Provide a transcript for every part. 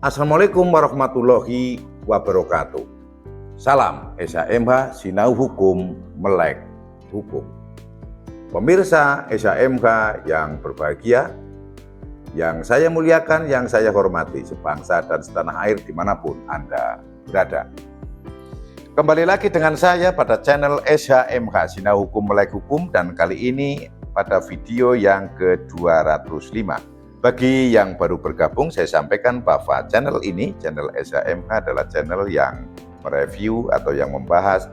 Assalamualaikum warahmatullahi wabarakatuh. Salam SHMH Sinau Hukum Melek Hukum. Pemirsa SHMH yang berbahagia, yang saya muliakan, yang saya hormati, sebangsa dan setanah air dimanapun Anda berada. Kembali lagi dengan saya pada channel SHMH Sinau Hukum Melek Hukum, dan kali ini pada video yang ke-205. Bagi yang baru bergabung, saya sampaikan bahwa channel ini, channel SHMH adalah channel yang mereview atau yang membahas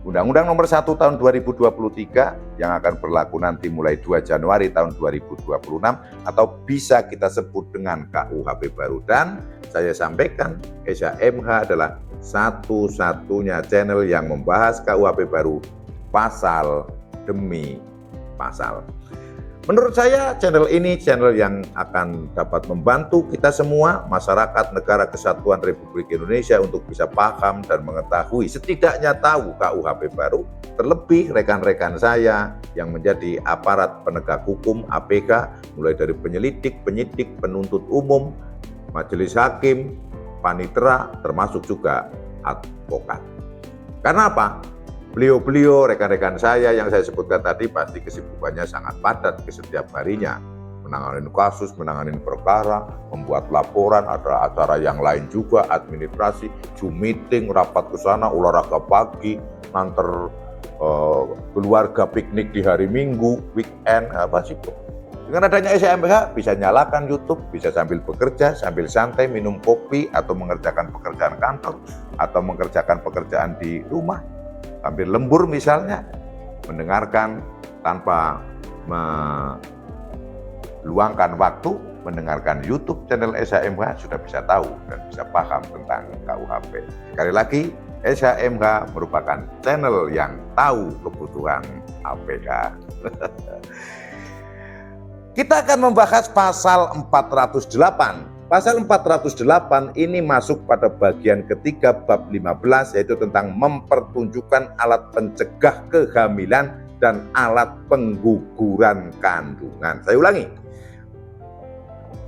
Undang-Undang Nomor 1 Tahun 2023 yang akan berlaku nanti mulai 2 Januari tahun 2026 atau bisa kita sebut dengan KUHP baru. Dan saya sampaikan SHMH adalah satu-satunya channel yang membahas KUHP baru pasal demi pasal. Menurut saya channel ini channel yang akan dapat membantu kita semua, masyarakat negara kesatuan Republik Indonesia, untuk bisa paham dan mengetahui, setidaknya tahu KUHP baru. Terlebih rekan-rekan saya yang menjadi aparat penegak hukum APK, mulai dari penyelidik, penyidik, penuntut umum, majelis hakim, panitera, termasuk juga advokat. Karena apa? Beliau-beliau, rekan-rekan saya yang saya sebutkan tadi pasti kesibukannya sangat padat ke setiap harinya. Menangani kasus, menangani perkara, membuat laporan, ada acara yang lain juga, administrasi, Zoom meeting, rapat ke sana, olahraga pagi, nganter keluarga piknik di hari Minggu, weekend, apa sih itu. Dengan adanya SHMH bisa nyalakan YouTube, bisa sambil bekerja, sambil santai, minum kopi, atau mengerjakan pekerjaan kantor, atau mengerjakan pekerjaan di rumah. Sambil lembur misalnya, mendengarkan tanpa meluangkan waktu, mendengarkan YouTube channel SHMH, sudah bisa tahu dan bisa paham tentang KUHP. Sekali lagi, SHMH merupakan channel yang tahu kebutuhan APK. Kita akan membahas pasal 408. Pasal 408 ini masuk pada bagian ketiga bab 15, yaitu tentang mempertunjukkan alat pencegah kehamilan dan alat pengguguran kandungan. Saya ulangi,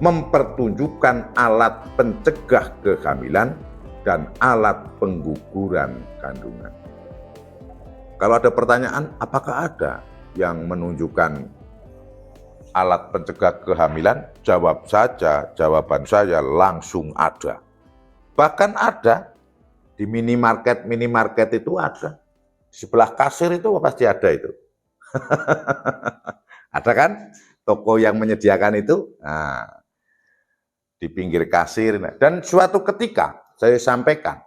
mempertunjukkan alat pencegah kehamilan dan alat pengguguran kandungan. Kalau ada pertanyaan, apakah ada yang menunjukkan alat pencegah kehamilan? Jawab saja, jawaban saya langsung ada. Bahkan ada di minimarket itu ada. Di sebelah kasir itu pasti ada itu. Ada kan toko yang menyediakan itu? Nah, di pinggir kasir. Dan suatu ketika saya sampaikan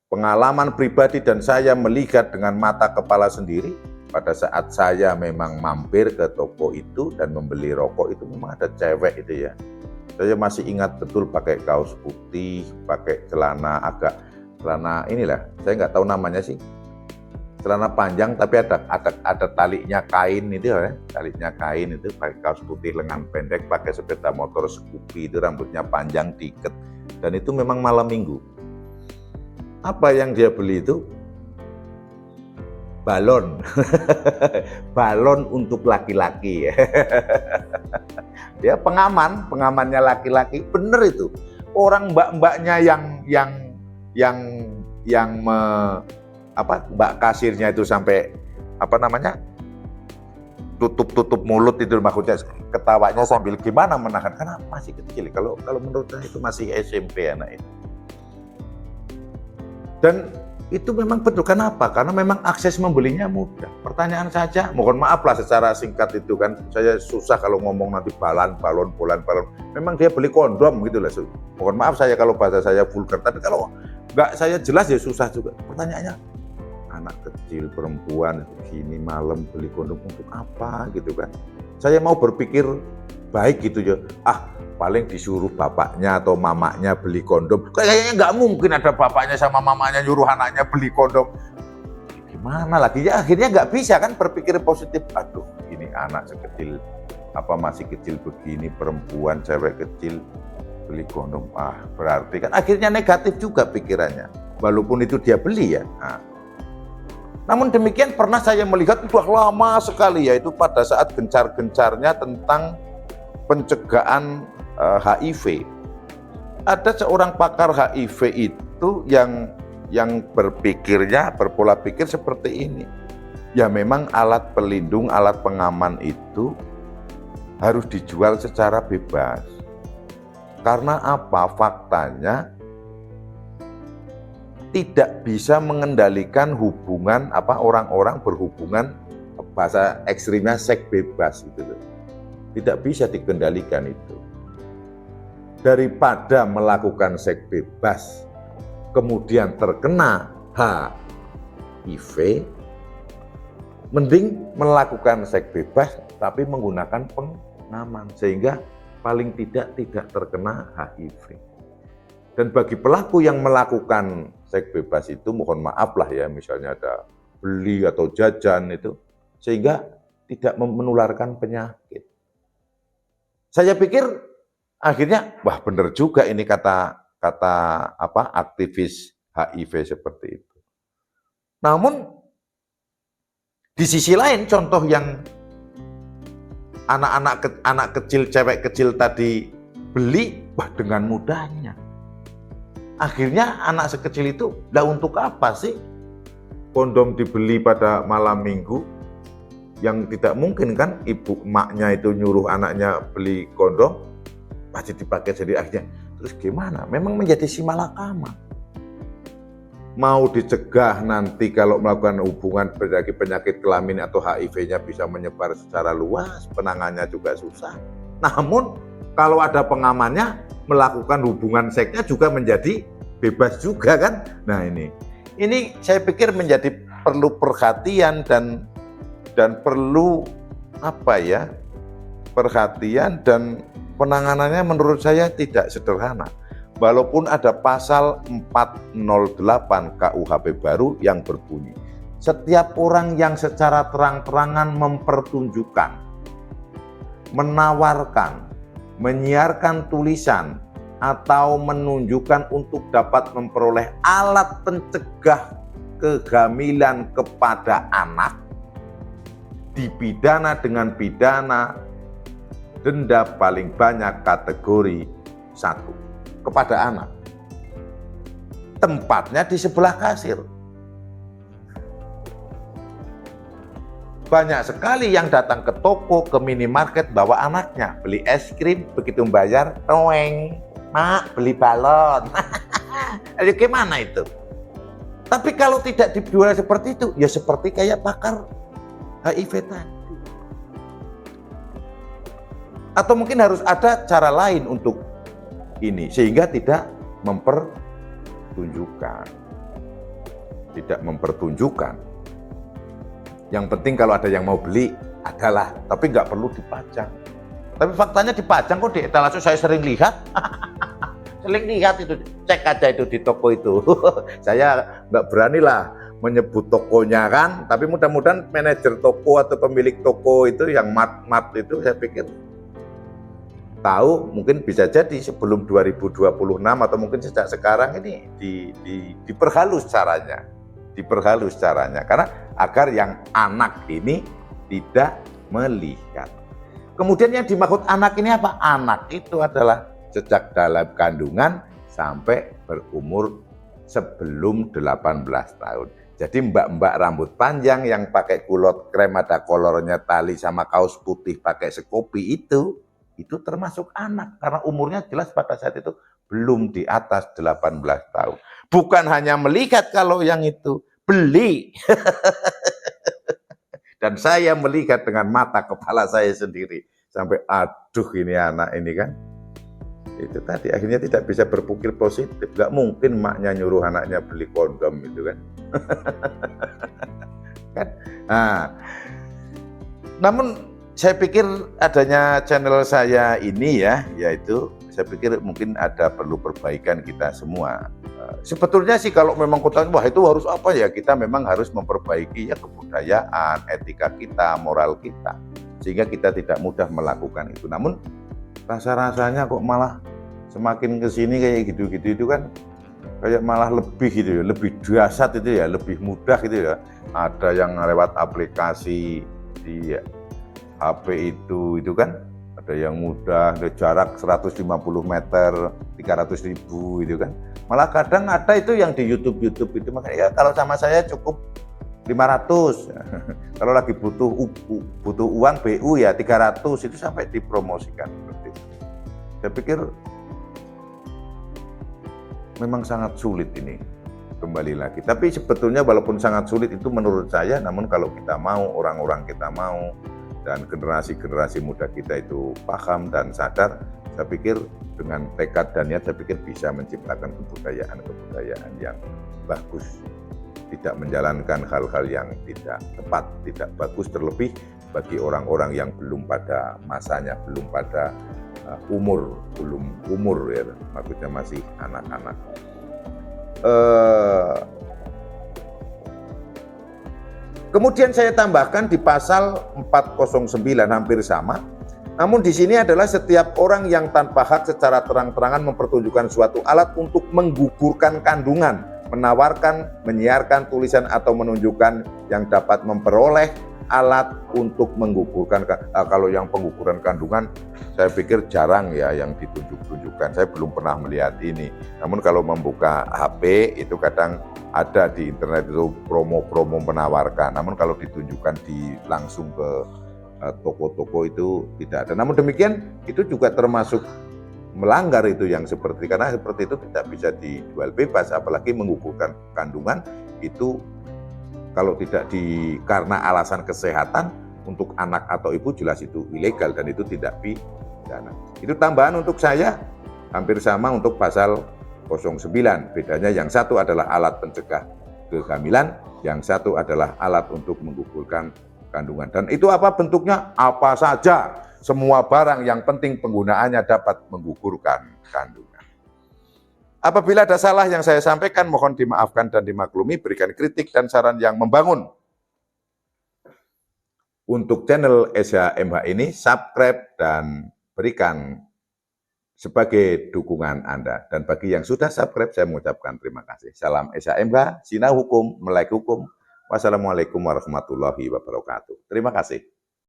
pengalaman pribadi dan saya melihat dengan mata kepala sendiri. Pada saat saya memang mampir ke toko itu dan membeli rokok, itu memang ada cewek itu ya. Saya masih ingat betul pakai kaos putih, pakai celana inilah, saya nggak tahu namanya sih. Celana panjang tapi ada talinya kain itu ya, talinya kain itu, pakai kaos putih lengan pendek, pakai sepeda motor Scoopy itu, rambutnya panjang diikat. Dan itu memang malam minggu. Apa yang dia beli itu? Balon. Balon untuk laki-laki. Dia pengamannya laki-laki, bener itu. Orang mbak-mbaknya mbak kasirnya itu sampai tutup mulut itu, maksudnya ketawanya sambil gimana menahan, karena masih kecil. Kalau menurut saya itu masih SMP anak itu. Dan itu memang betul. Kenapa? Karena memang akses membelinya mudah. Pertanyaan saja, mohon maaf lah secara singkat itu kan, saya susah kalau ngomong nanti balon. Memang dia beli kondom gitu lah. Mohon maaf saya kalau bahasa saya vulgar, tapi kalau nggak saya jelas ya susah juga. Pertanyaannya, anak kecil perempuan begini malam beli kondom untuk apa gitu kan? Saya mau berpikir baik gitu ya. Paling disuruh bapaknya atau mamanya beli kondom. Kayaknya nggak mungkin ada bapaknya sama mamanya nyuruh anaknya beli kondom. Gimana lagi ya, akhirnya nggak bisa kan berpikir positif. Aduh, ini anak sekecil masih kecil begini, perempuan cewek kecil beli kondom. Berarti kan akhirnya negatif juga pikirannya. Walaupun itu dia beli ya. Namun demikian pernah saya melihat sudah lama sekali, yaitu pada saat gencar-gencarnya tentang pencegahan HIV. ada seorang pakar HIV itu yang berpola pikir seperti ini. Ya memang alat pelindung, alat pengaman itu harus dijual secara bebas. Karena apa? Faktanya tidak bisa mengendalikan hubungan orang-orang berhubungan, bahasa ekstrimnya seks bebas gitu loh. Tidak bisa dikendalikan itu. Daripada melakukan seks bebas kemudian terkena HIV, mending melakukan seks bebas tapi menggunakan pengaman sehingga paling tidak terkena HIV. Dan bagi pelaku yang melakukan seks bebas itu, mohon maaf lah ya, misalnya ada beli atau jajan itu, sehingga tidak menularkan penyakit. Saya pikir akhirnya, wah benar juga ini kata aktivis HIV seperti itu. Namun di sisi lain, contoh yang anak kecil, cewek kecil tadi beli, wah dengan mudahnya. Akhirnya anak sekecil itu, lah untuk apa sih kondom dibeli pada malam minggu? Yang tidak mungkin kan ibu emaknya itu nyuruh anaknya beli kondom, pasti dipakai jadi akhirnya. Terus gimana? Memang menjadi si malakama. Mau dicegah nanti kalau melakukan hubungan dari penyakit kelamin atau HIV-nya bisa menyebar secara luas, penanganannya juga susah. Namun kalau ada pengamannya, melakukan hubungan seksnya juga menjadi bebas juga kan. Nah ini saya pikir menjadi perlu perhatian dan perlu perhatian, dan penanganannya menurut saya tidak sederhana. Walaupun ada pasal 408 KUHP baru yang berbunyi, setiap orang yang secara terang-terangan mempertunjukkan, menawarkan, menyiarkan tulisan, atau menunjukkan untuk dapat memperoleh alat pencegah kehamilan kepada anak, dipidana dengan pidana denda paling banyak kategori 1 kepada anak. Tempatnya di sebelah kasir. Banyak sekali yang datang ke toko, ke minimarket bawa anaknya, beli es krim, begitu membayar, toeng, mak beli balon. Ayo gimana itu? Tapi kalau tidak dijual seperti itu, ya seperti kayak pakar HIV tadi. Atau mungkin harus ada cara lain untuk ini, sehingga tidak mempertunjukkan. Tidak mempertunjukkan. Yang penting kalau ada yang mau beli, adalah, tapi nggak perlu dipajang. Tapi faktanya dipajang kok di etalase, saya sering lihat. Sering lihat itu, cek aja itu di toko itu. Saya nggak berani lah menyebut tokonya kan, tapi mudah-mudahan manajer toko atau pemilik toko itu yang mat itu, saya pikir tahu, mungkin bisa jadi sebelum 2026 atau mungkin sejak sekarang ini diperhalus caranya. Diperhalus caranya, karena agar yang anak ini tidak melihat. Kemudian yang dimaksud anak ini apa? Anak itu adalah sejak dalam kandungan sampai berumur sebelum 18 tahun. Jadi mbak-mbak rambut panjang yang pakai kulot krem ada kolornya tali sama kaos putih pakai sekopi itu termasuk anak. Karena umurnya jelas pada saat itu belum di atas 18 tahun. Bukan hanya melihat kalau yang itu, beli. Dan saya melihat dengan mata kepala saya sendiri. Sampai aduh ini anak ini kan. Itu tadi akhirnya tidak bisa berpikir positif. Gak mungkin maknya nyuruh anaknya beli kondom itu kan. Kan? Nah, namun saya pikir adanya channel saya ini ya, yaitu saya pikir mungkin ada perlu perbaikan kita semua. Sebetulnya sih kalau memang kota, wah itu harus apa ya, kita memang harus memperbaiki ya kebudayaan, etika kita, moral kita, sehingga kita tidak mudah melakukan itu. Namun rasa-rasanya kok malah semakin kesini kayak gitu-gitu itu kan kayak malah lebih gitu ya, lebih dahsyat itu ya, lebih mudah gitu ya. Ada yang lewat aplikasi di HP itu kan Ada yang mudah, ada jarak 150 meter, 300.000 itu kan. Malah kadang ada itu yang di YouTube itu, makanya ya kalau sama saya cukup 500. Kalau lagi butuh uang BU ya 300, itu sampai dipromosikan seperti itu. Saya pikir memang sangat sulit ini, kembali lagi. Tapi sebetulnya walaupun sangat sulit itu menurut saya, namun kalau kita mau, orang-orang kita mau, dan generasi-generasi muda kita itu paham dan sadar, saya pikir dengan tekad dan niat, saya pikir bisa menciptakan kebudayaan yang bagus. Tidak menjalankan hal-hal yang tidak tepat, tidak bagus, terlebih bagi orang-orang yang belum pada masanya, belum pada belum umur ya, maksudnya masih anak-anak. Kemudian saya tambahkan di pasal 409 hampir sama. Namun di sini adalah setiap orang yang tanpa hak secara terang-terangan mempertunjukkan suatu alat untuk menggugurkan kandungan, menawarkan, menyiarkan tulisan atau menunjukkan yang dapat memperoleh alat untuk menggugurkan. Kalau yang pengguguran kandungan saya pikir jarang ya yang ditunjuk-tunjukkan. Saya belum pernah melihat ini. Namun kalau membuka HP itu kadang ada di internet itu promo-promo menawarkan. Namun kalau ditunjukkan langsung ke toko-toko itu tidak ada. Namun demikian itu juga termasuk melanggar itu yang seperti, karena seperti itu tidak bisa dijual bebas, apalagi menggugurkan kandungan itu kalau tidak karena alasan kesehatan untuk anak atau ibu jelas itu ilegal dan itu tidak pidana. Itu tambahan untuk saya, hampir sama untuk pasal 09. Bedanya yang satu adalah alat pencegah kehamilan, yang satu adalah alat untuk menggugurkan kandungan. Dan itu apa bentuknya? Apa saja, semua barang yang penting penggunaannya dapat menggugurkan kandungan. Apabila ada salah yang saya sampaikan, mohon dimaafkan dan dimaklumi, berikan kritik dan saran yang membangun. Untuk channel Esa MH ini, subscribe dan berikan sebagai dukungan Anda. Dan bagi yang sudah subscribe, saya mengucapkan terima kasih. Salam Esa MH, Sinau Hukum, Melek Hukum. Wassalamualaikum warahmatullahi wabarakatuh. Terima kasih.